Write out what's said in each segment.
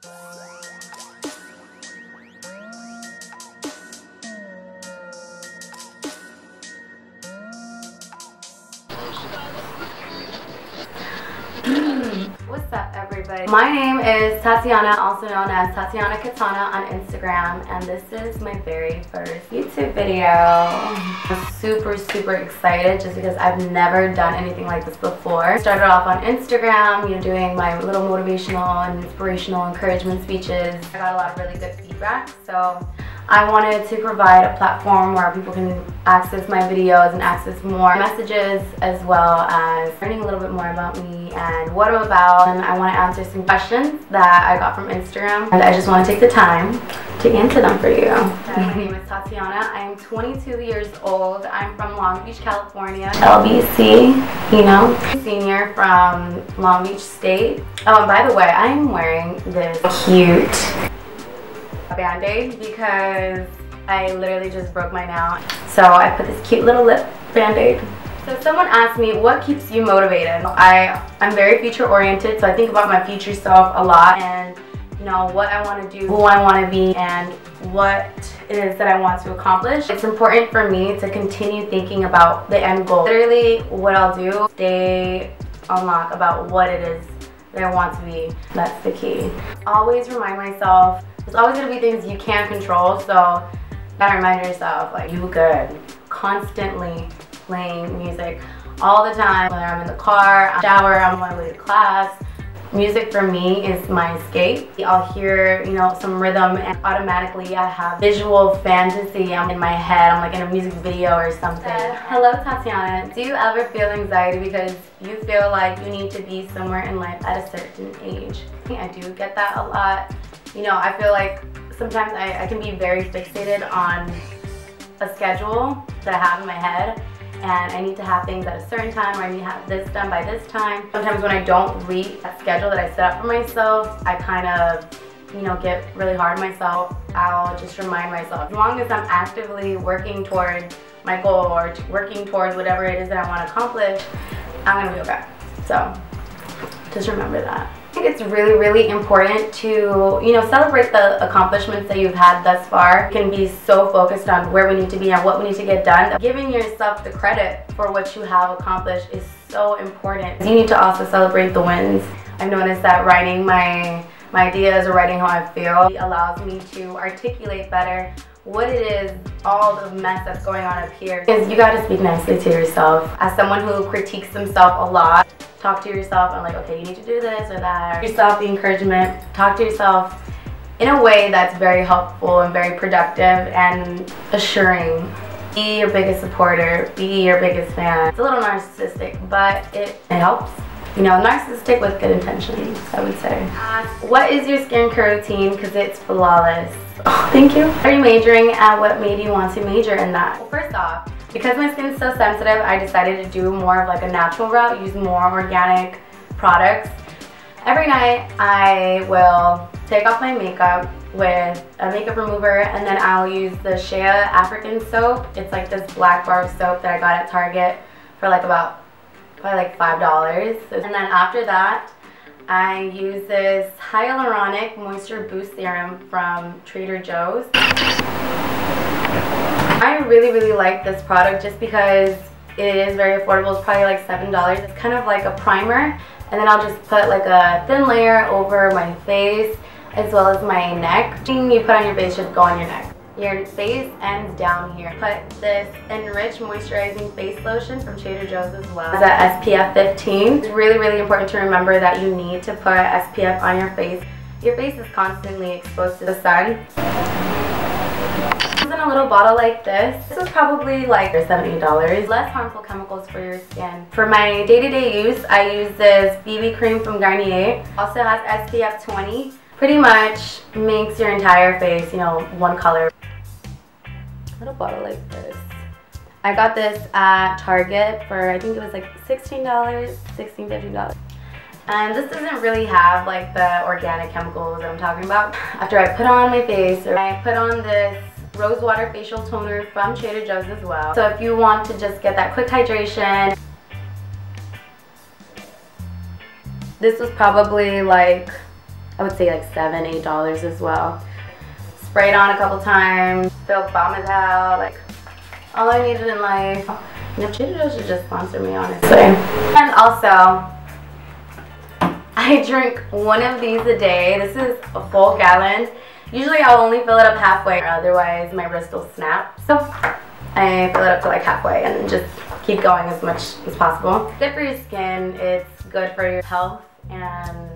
What's up, everybody? My name is Tatiana, also known as Tatiana Katana on Instagram, and this is my very first YouTube video. I'm super excited just because I've never done anything like this before. Started off on Instagram, doing my little motivational and inspirational encouragement speeches. I got a lot of really good feedback, so I wanted to provide a platform where people can access my videos and access more messages, as well as learning a little bit more about me and what I'm about. And I want to answer some questions that I got from Instagram, and I just want to take the time to answer them for you. My name is Tatiana. I am 22 years old. I'm from Long Beach, California. LBC, senior from Long Beach State. Oh, and by the way, I'm wearing this cute band-aid because I literally just broke my nail. So I put this cute little lip band-aid. So someone asked me, what keeps you motivated? I'm very future oriented, so I think about my future self a lot, and what I want to do, who I want to be, and what it is that I want to accomplish. It's important for me to continue thinking about the end goal. Literally what I'll do, stay unlock about what it is that I want to be. That's the key. Always remind myself there's always going to be things you can't control, so you gotta remind yourself, like, you good. Constantly playing music all the time, whether I'm in the car, shower, I'm on my way to class. Music for me is my escape. I'll hear, some rhythm, and automatically I have visual fantasy. I'm in my head, I'm like in a music video or something. Hello, Tatiana. Do you ever feel anxiety because you feel like you need to be somewhere in life at a certain age? I do get that a lot. I feel like sometimes I can be very fixated on a schedule that I have in my head, and I need to have things at a certain time, or I need to have this done by this time. Sometimes when I don't reach that schedule that I set up for myself, I kind of, get really hard on myself. I'll just remind myself, as long as I'm actively working toward my goal or working towards whatever it is that I want to accomplish, I'm gonna be okay. So just remember that. I think it's really important to, celebrate the accomplishments that you've had thus far. You can be so focused on where we need to be and what we need to get done. Giving yourself the credit for what you have accomplished is so important. You need to also celebrate the wins. I've noticed that writing my ideas or writing how I feel allows me to articulate better what it is, all the mess that's going on up here. Because you gotta speak nicely to yourself. As someone who critiques themselves a lot, talk to yourself and like, okay, you need to do this or that. Give yourself the encouragement. Talk to yourself in a way that's very helpful and very productive and assuring. Be your biggest supporter. Be your biggest fan. It's a little narcissistic, but it helps. Narcissistic with good intentions, I would say. What is your skincare routine? Because it's flawless. Oh, thank you. Are you majoring at what made you want to major in that? Well, first off, because my skin's so sensitive, I decided to do more of like a natural route, use more organic products. Every night I will take off my makeup with a makeup remover, and then I'll use the Shea African soap. It's like this black bar soap that I got at Target for like probably like $5. And then after that, I use this hyaluronic moisture boost serum from Trader Joe's. I really like this product just because it is very affordable. It's probably like $7. It's kind of like a primer, and then I'll just put like a thin layer over my face as well as my neck. Everything you put on your face should go on your neck. Your face ends down here. Put this Enriched Moisturizing Face Lotion from Trader Joe's as well. It's at SPF 15. It's really important to remember that you need to put SPF on your face. Your face is constantly exposed to the sun. In a little bottle like this. This is probably like $70. Less harmful chemicals for your skin. For my day-to-day use, I use this BB cream from Garnier. Also has SPF 20. Pretty much makes your entire face, one color. Little bottle like this. I got this at Target for, I think it was like $16, $15. And this doesn't really have like the organic chemicals that I'm talking about. After I put on my face, I put on this rose water facial toner from Trader Joe's as well. So if you want to just get that quick hydration, this was probably like I would say like $7, $8 as well. Sprayed on a couple times, feel bomb as hell, like all I needed in life. And if Trader Joe's should just sponsor me, honestly. And also, I drink one of these a day. This is a full gallon. Usually I'll only fill it up halfway, or otherwise my wrist will snap. So I fill it up to like halfway and then just keep going as much as possible. Good for your skin, it's good for your health, and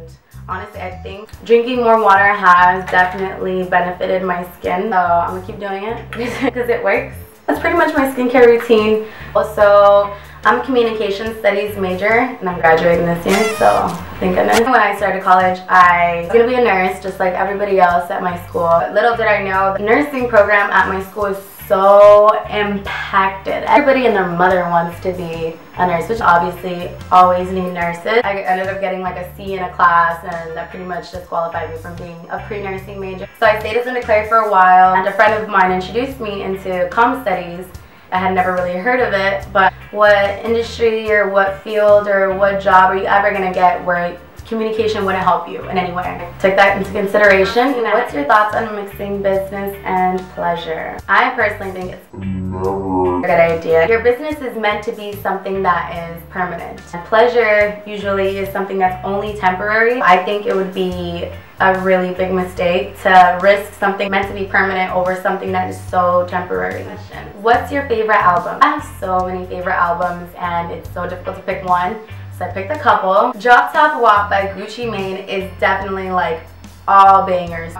honestly I think drinking more water has definitely benefited my skin. So I'm gonna keep doing it because it works. That's pretty much my skincare routine. Also, I'm a communication studies major and I'm graduating this year, so thank goodness. When I started college, I was gonna be a nurse just like everybody else at my school. But little did I know, the nursing program at my school is so impacted. Everybody and their mother wants to be a nurse, which obviously always need nurses. I ended up getting like a C in a class, and that pretty much disqualified me from being a pre-nursing major. So I stayed as an declare for a while, and a friend of mine introduced me into comm studies. I had never really heard of it, but what industry or what field or what job are you ever gonna get where communication wouldn't help you in any way? Took that into consideration. What's your thoughts on mixing business and pleasure? I personally think it's never a good idea. Your business is meant to be something that is permanent. And pleasure usually is something that's only temporary. I think it would be a really big mistake to risk something meant to be permanent over something that is so temporary. What's your favorite album? I have so many favorite albums and it's so difficult to pick one. So I picked a couple. Drop Top WAP by Gucci Mane is definitely like all bangers.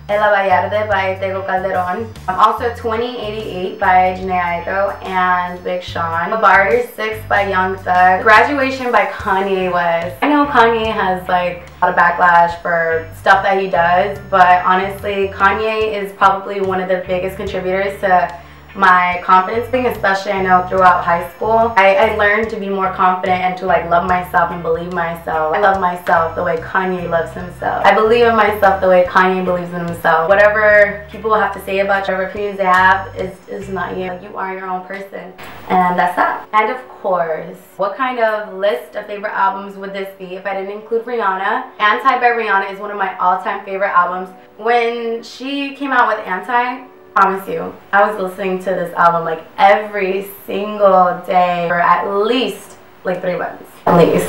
Ella Vallarde by Tego Calderon. Also 2088 by Jhené Aiko and Big Sean. Barter 6 by Young Thug. Graduation by Kanye West. I know Kanye has like a lot of backlash for stuff that he does, but honestly Kanye is probably one of the biggest contributors to my confidence thing, especially I know throughout high school. I learned to be more confident and to like love myself and believe myself. I love myself the way Kanye loves himself. I believe in myself the way Kanye believes in himself. Whatever people have to say about you, whatever opinions they have is not you. Like, you are your own person. And that's that. And of course, what kind of list of favorite albums would this be if I didn't include Rihanna? Anti by Rihanna is one of my all-time favorite albums. When she came out with Anti, promise you, I was listening to this album like every single day for at least like 3 months, at least.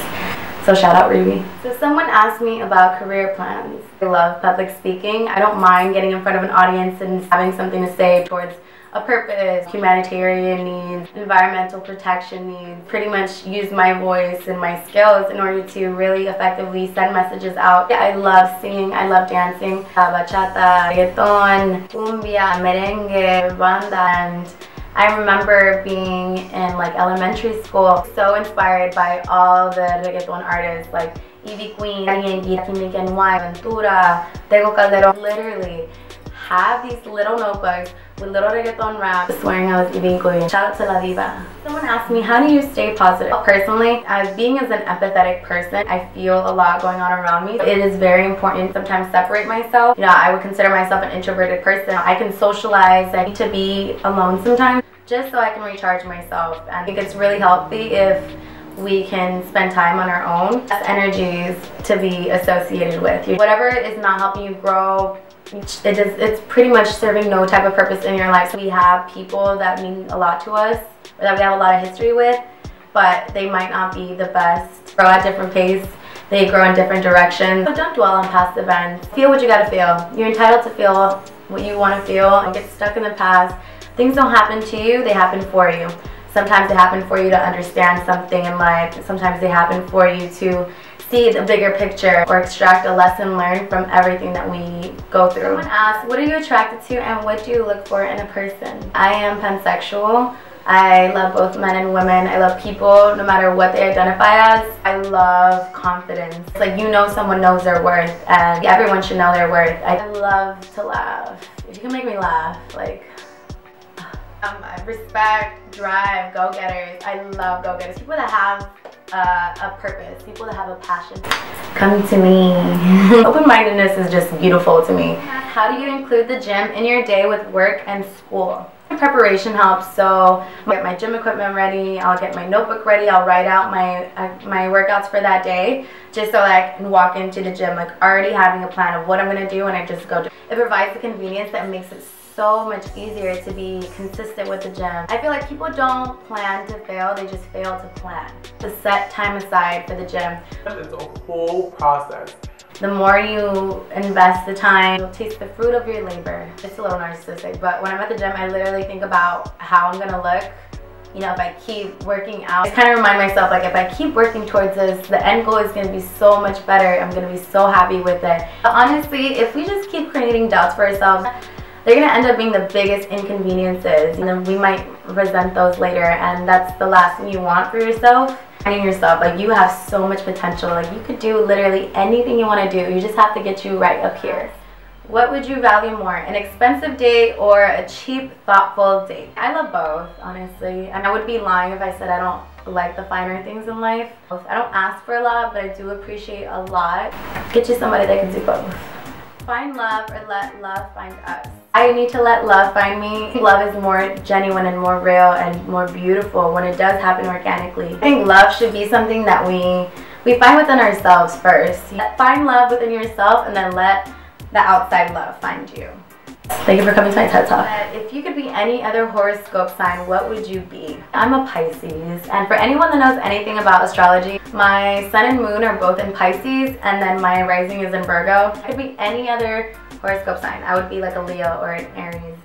So shout out Ruby. So someone asked me about career plans. I love public speaking. I don't mind getting in front of an audience and having something to say towards a purpose, humanitarian needs, environmental protection needs. Pretty much use my voice and my skills in order to really effectively send messages out. I love singing, I love dancing. Bachata, reggaeton, cumbia, merengue, banda, and I remember being in like elementary school so inspired by all the reggaeton artists like Ivy Queen, Kimmy White, Ventura, Tego Calderon. Literally have these little notebooks with little reggaeton rap, swearing I was Ivy Queen. Shout out to La Diva. Someone asked me, how do you stay positive? Personally, being as an empathetic person, I feel a lot going on around me. It is very important to sometimes separate myself. You know, I would consider myself an introverted person. I can socialize, I need to be alone sometimes just so I can recharge myself. And I think it's really healthy if we can spend time on our own as energies to be associated with. Whatever is not helping you grow, it's pretty much serving no type of purpose in your life. So we have people that mean a lot to us, or that we have a lot of history with, but they might not be the best. Grow at different pace, they grow in different directions. So don't dwell on past events. Feel what you gotta feel. You're entitled to feel what you want to feel. Don't get stuck in the past. Things don't happen to you, they happen for you. Sometimes they happen for you to understand something in life. Sometimes they happen for you to see the bigger picture or extract a lesson learned from everything that we go through. Someone asked, what are you attracted to and what do you look for in a person? I am pansexual. I love both men and women. I love people no matter what they identify as. I love confidence. It's like, you know, someone knows their worth and everyone should know their worth. I love to laugh. If you can make me laugh, like, I respect, drive, go-getters. I love go-getters. People that have a purpose, people that have a passion. Come to me. Open-mindedness is just beautiful to me. How do you include the gym in your day with work and school? Preparation helps, so I'll get my gym equipment ready, I'll get my notebook ready, I'll write out my workouts for that day, just so I can walk into the gym like already having a plan of what I'm going to do, and I just go do it. It provides the convenience that makes it so much easier to be consistent with the gym. I feel like people don't plan to fail, they just fail to plan. To set time aside for the gym. It's a whole process. The more you invest the time, you'll taste the fruit of your labor. It's a little narcissistic, but when I'm at the gym, I literally think about how I'm gonna look. You know, if I keep working out, I kind of remind myself, like, if I keep working towards this, the end goal is gonna be so much better. I'm gonna be so happy with it. But honestly, if we just keep creating doubts for ourselves, they're gonna end up being the biggest inconveniences, and then we might resent those later, and that's the last thing you want for yourself. Finding yourself, like, you have so much potential, like you could do literally anything you want to do, you just have to get you right up here. What would you value more, an expensive date or a cheap, thoughtful date? I love both, honestly, and I would be lying if I said I don't like the finer things in life. I don't ask for a lot, but I do appreciate a lot. Get you somebody that can do both. Find love or let love find us. I need to let love find me. Love is more genuine and more real and more beautiful when it does happen organically. I think love should be something that we find within ourselves first. Find love within yourself and then let the outside love find you. Thank you for coming to my TED Talk. If you could be any other horoscope sign, what would you be? I'm a Pisces, and for anyone that knows anything about astrology, my sun and moon are both in Pisces, and then my rising is in Virgo. I could be any other horoscope sign. I would be like a Leo or an Aries.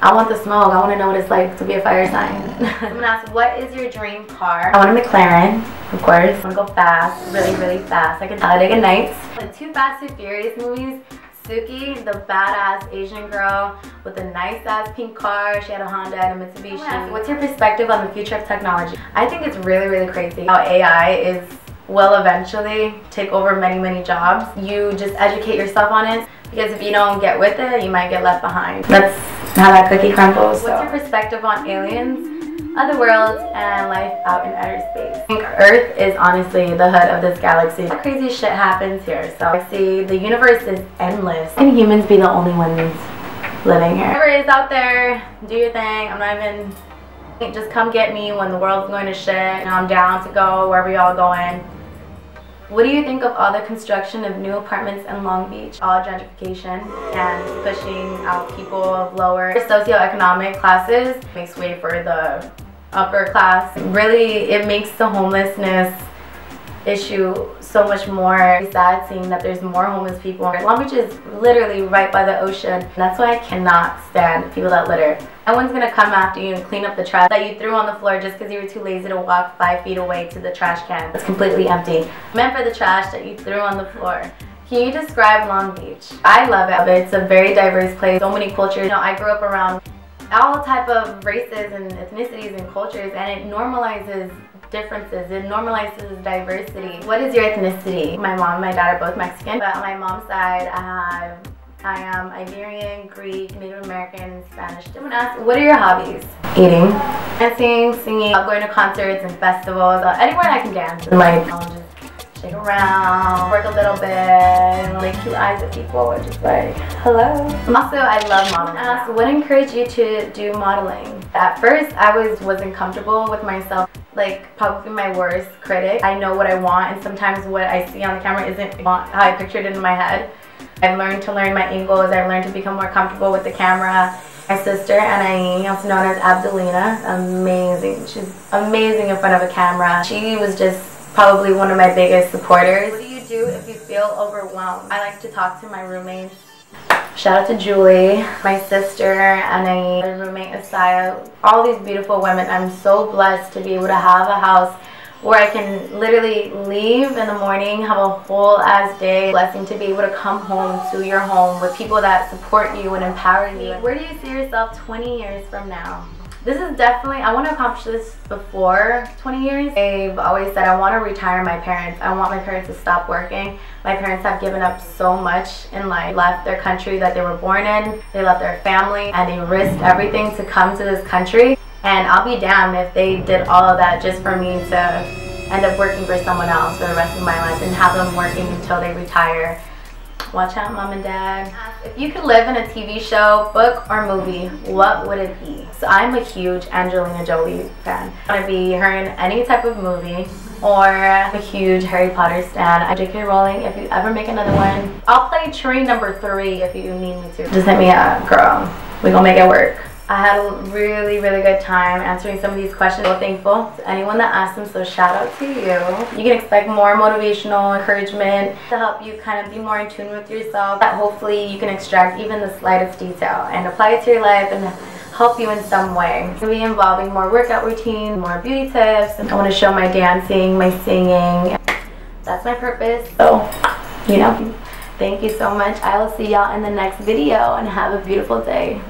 I want the smoke. I want to know what it's like to be a fire sign. I'm gonna ask, what is your dream car? I want a McLaren, of course. I want to go fast, really, really fast. I can Talladega Nights. The 2 Fast and Furious movies, Suki, the badass Asian girl with a nice ass pink car. She had a Honda and a Mitsubishi. What's your perspective on the future of technology? I think it's really, really crazy how AI will eventually take over many, many jobs. You just educate yourself on it, because if you don't get with it, you might get left behind. That's how that cookie crumbles. What's your perspective on aliens, other worlds, and life out in outer space? I think Earth is honestly the hood of this galaxy. Crazy shit happens here. So I see the universe is endless. Can humans be the only ones living here? Whoever is out there, do your thing. I'm not even... Just come get me when the world's going to shit. And I'm down to go wherever y'all going. What do you think of all the construction of new apartments in Long Beach? All gentrification and pushing out people of lower socioeconomic classes makes way for the upper class. Really, it makes the homelessness issue so much more sad, seeing that there's more homeless people. Long Beach is literally right by the ocean. That's why I cannot stand people that litter. No one's gonna come after you and clean up the trash that you threw on the floor just because you were too lazy to walk 5 feet away to the trash can. It's completely empty. Meant for the trash that you threw on the floor. Can you describe Long Beach? I love it. It's a very diverse place. So many cultures. You know, I grew up around all type of races and ethnicities and cultures, and it normalizes differences. It normalizes diversity. What is your ethnicity? My mom and my dad are both Mexican, but on my mom's side, I am Iberian, Greek, Native American, Spanish. Someone asked, what are your hobbies? Eating, dancing, singing, going to concerts and festivals, anywhere I can dance. Like, I'll just shake around, work a little bit, and make cute eyes at people, and just like, hello. Also, I love modeling. Asked, what encouraged you to do modeling? At first, I wasn't comfortable with myself. Like, probably my worst critic. I know what I want, and sometimes what I see on the camera isn't how I pictured it in my head. I've learned to learn my angles. I've learned to become more comfortable with the camera. My sister, Annie, also known as Abdelina, amazing. She's amazing in front of a camera. She was just probably one of my biggest supporters. What do you do if you feel overwhelmed? I like to talk to my roommates. Shout out to Julie, my sister, Annie, my roommate Asaya, all these beautiful women. I'm so blessed to be able to have a house where I can literally leave in the morning, have a whole ass day. Blessing to be able to come home to your home with people that support you and empower you. Where do you see yourself 20 years from now? This is definitely, I want to accomplish this before 20 years. I've always said I want to retire my parents. I want my parents to stop working. My parents have given up so much in life. Left their country that they were born in. They left their family and they risked everything to come to this country. And I'll be damned if they did all of that just for me to end up working for someone else for the rest of my life and have them working until they retire. Watch out, mom and dad. If you could live in a TV show, book, or movie, what would it be? So I'm a huge Angelina Jolie fan. I want to be her in any type of movie, or a huge Harry Potter stan. J.K. Rowling, if you ever make another one, I'll play train number 3 if you need me to. Just hit me up, girl. We gonna make it work. I had a really good time answering some of these questions. So thankful to anyone that asked them, so shout out to you. You can expect more motivational encouragement to help you kind of be more in tune with yourself, that hopefully you can extract even the slightest detail and apply it to your life and help you in some way. It's going to be involving more workout routine, more beauty tips, and I want to show my dancing, my singing. That's my purpose. So, you know, thank you so much. I will see y'all in the next video and have a beautiful day.